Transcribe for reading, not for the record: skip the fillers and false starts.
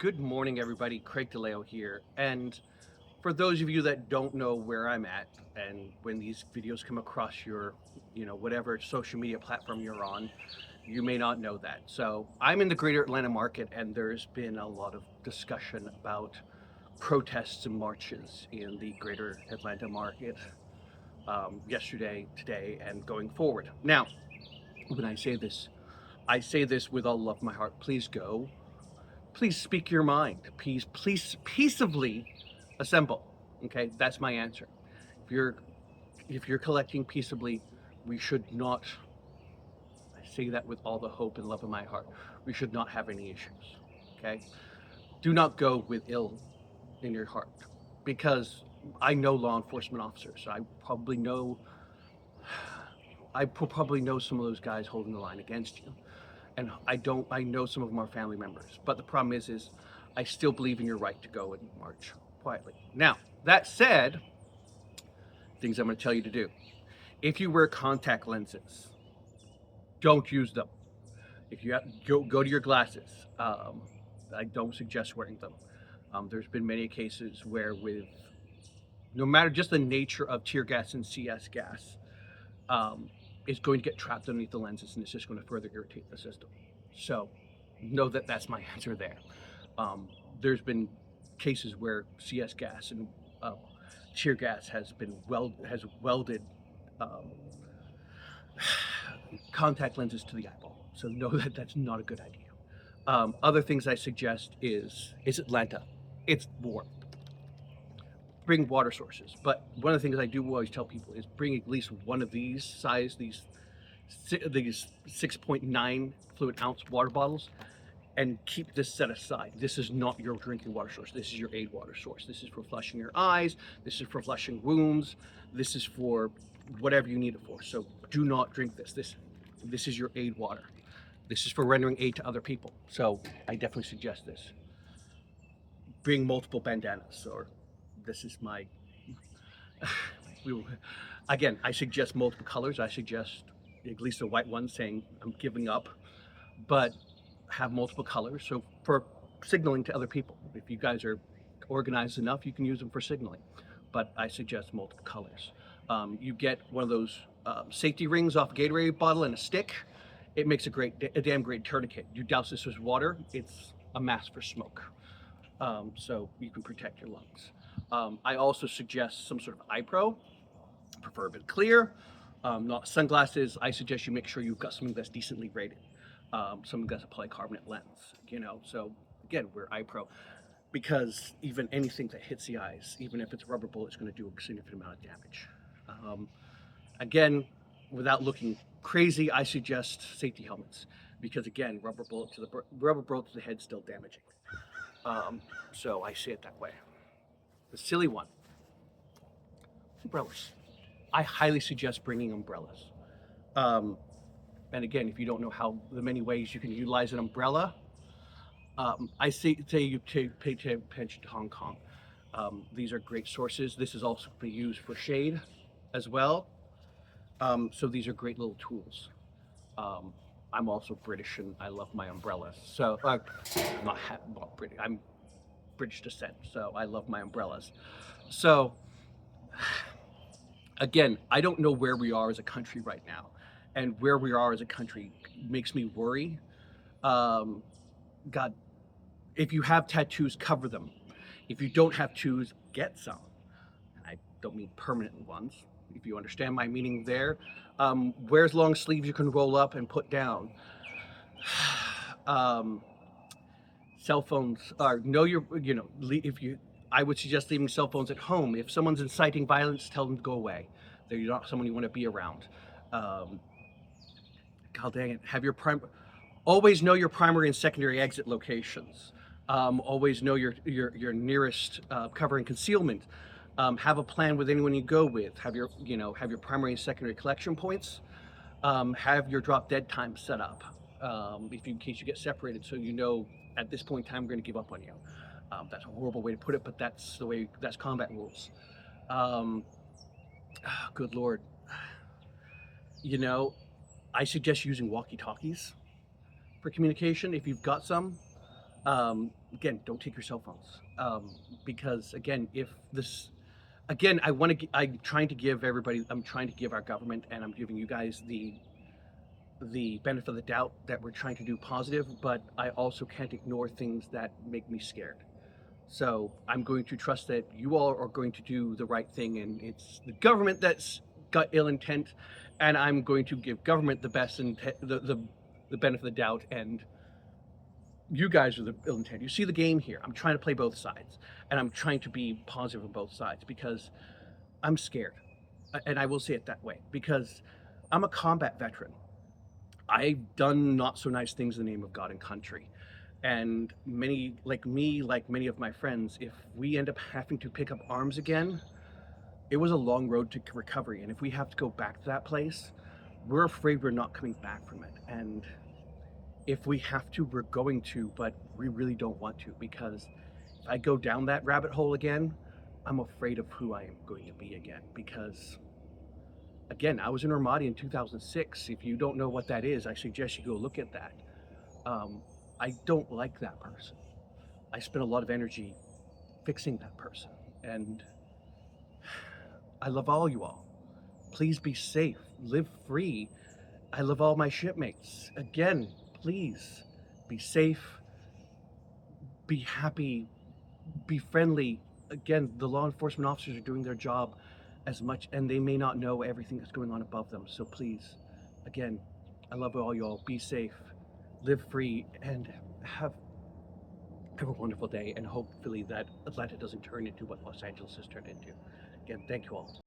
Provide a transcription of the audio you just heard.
Good morning, everybody. Craig DeLeo here. And for those of you that don't know where I'm at, and when these videos come across your, whatever social media platform you're on, you may not know that. So I'm in the greater Atlanta market, and there's been a lot of discussion about protests and marches in the greater Atlanta market yesterday, today, and going forward. Now, when I say this with all love in my heart. Please go. Please speak your mind. Please peaceably assemble. Okay, that's my answer. If you're if you're collecting peaceably, we should not. I say that with all the hope and love in my heart. We should not have any issues. Okay, do not go with ill in your heart, because I know law enforcement officers. I probably know some of those guys holding the line against you, and I know some of them are family members. But the problem is I still believe in your right to go and march quietly. Now, that said, things I'm going to tell you to do. If you wear contact lenses, don't use them. If you have, go to your glasses. I don't suggest wearing them. There's been many cases where, with no matter just the nature of tear gas and CS gas, um, is going to get trapped underneath the lenses, and it's just going to further irritate the system. So, know that that's my answer there. There's been cases where CS gas and uh, tear gas has welded um, contact lenses to the eyeball. So know that that's not a good idea. Other things I suggest is Atlanta. It's warm. Bring water sources. But one of the things I do always tell people is bring at least one of these 6.9 fluid ounce water bottles, and keep this set aside. This is not your drinking water source. This is your aid water source. This is for flushing your eyes. This is for flushing wounds. This is for whatever you need it for. So do not drink this. This is your aid water. This is for rendering aid to other people. So I definitely suggest this. Bring multiple bandanas, or this is my. Again, I suggest multiple colors. I suggest at least a white one saying I'm giving up, but have multiple colors. So for signaling to other people, if you guys are organized enough, you can use them for signaling. But I suggest multiple colors. You get one of those safety rings off a Gatorade bottle and a stick. It makes a damn great tourniquet. You douse this with water, it's a mask for smoke. So you can protect your lungs. I also suggest some sort of eye pro, preferably clear, not sunglasses. I suggest you make sure you've got something that's decently rated. Something that's a polycarbonate lens, So again, we're eye pro, because even anything that hits the eyes, even if it's a rubber bullet, is going to do a significant amount of damage. Um, Again, without looking crazy, I suggest safety helmets, because again, rubber bullet to the head is still damaging. So I say it that way. The silly one, umbrellas. I highly suggest bringing umbrellas. Um, and again, if you don't know how the many ways you can utilize an umbrella, I say you pay attention to Hong Kong. These are great sources. This is also be used for shade as well. So these are great little tools. Um, I'm also British, and I love my umbrellas. So I'm not British. I'm British descent, so I love my umbrellas. So again, I don't know where we are as a country right now, and where we are as a country makes me worry. Um, God, if you have tattoos, cover them. If you don't have tattoos, get some. And I don't mean permanent ones, if you understand my meaning there. Wears long sleeves you can roll up and put down. um, Cell phones are know your if you I would suggest leaving cell phones at home. If someone's inciting violence, tell them to go away. They're not someone you want to be around. Um, God dang it, always know your primary and secondary exit locations. Always know your nearest cover and concealment. Have a plan with anyone you go with. Have your primary and secondary collection points. Have your drop dead time set up, in case you get separated, so at this point in time we're going to give up on you. That's a horrible way to put it, but that's combat rules. Um, Good Lord, you know, I suggest using walkie-talkies for communication if you've got some. Again, don't take your cell phones, because again, if this, again, I want to, I'm trying to give everybody, I'm trying to give our government, and I'm giving you guys the benefit of the doubt that we're trying to do positive, but I also can't ignore things that make me scared. So I'm going to trust that you all are going to do the right thing, and it's the government that's got ill intent, and I'm going to give government the best and the benefit of the doubt, and you guys are the ill intent. You see the game here. I'm trying to play both sides, and I'm trying to be positive on both sides because I'm scared, and I will say it that way because I'm a combat veteran. I've done not so nice things in the name of God and country. And many, like me, like many of my friends, if we end up having to pick up arms again, it was a long road to recovery. And if we have to go back to that place, we're afraid we're not coming back from it. And if we have to, we're going to, but we really don't want to because if I go down that rabbit hole again, I'm afraid of who I am going to be again because again, I was in Ramadi in 2006. If you don't know what that is, I suggest you go look at that. I don't like that person. I spent a lot of energy fixing that person. And I love all you all. Please be safe, live free. I love all my shipmates. Again, please be safe, be happy, be friendly. Again, the law enforcement officers are doing their job as much, and they may not know everything that's going on above them. So please, again, I love all y'all. Be safe, live free, and have a wonderful day. And hopefully that Atlanta doesn't turn into what Los Angeles has turned into. Again, thank you all.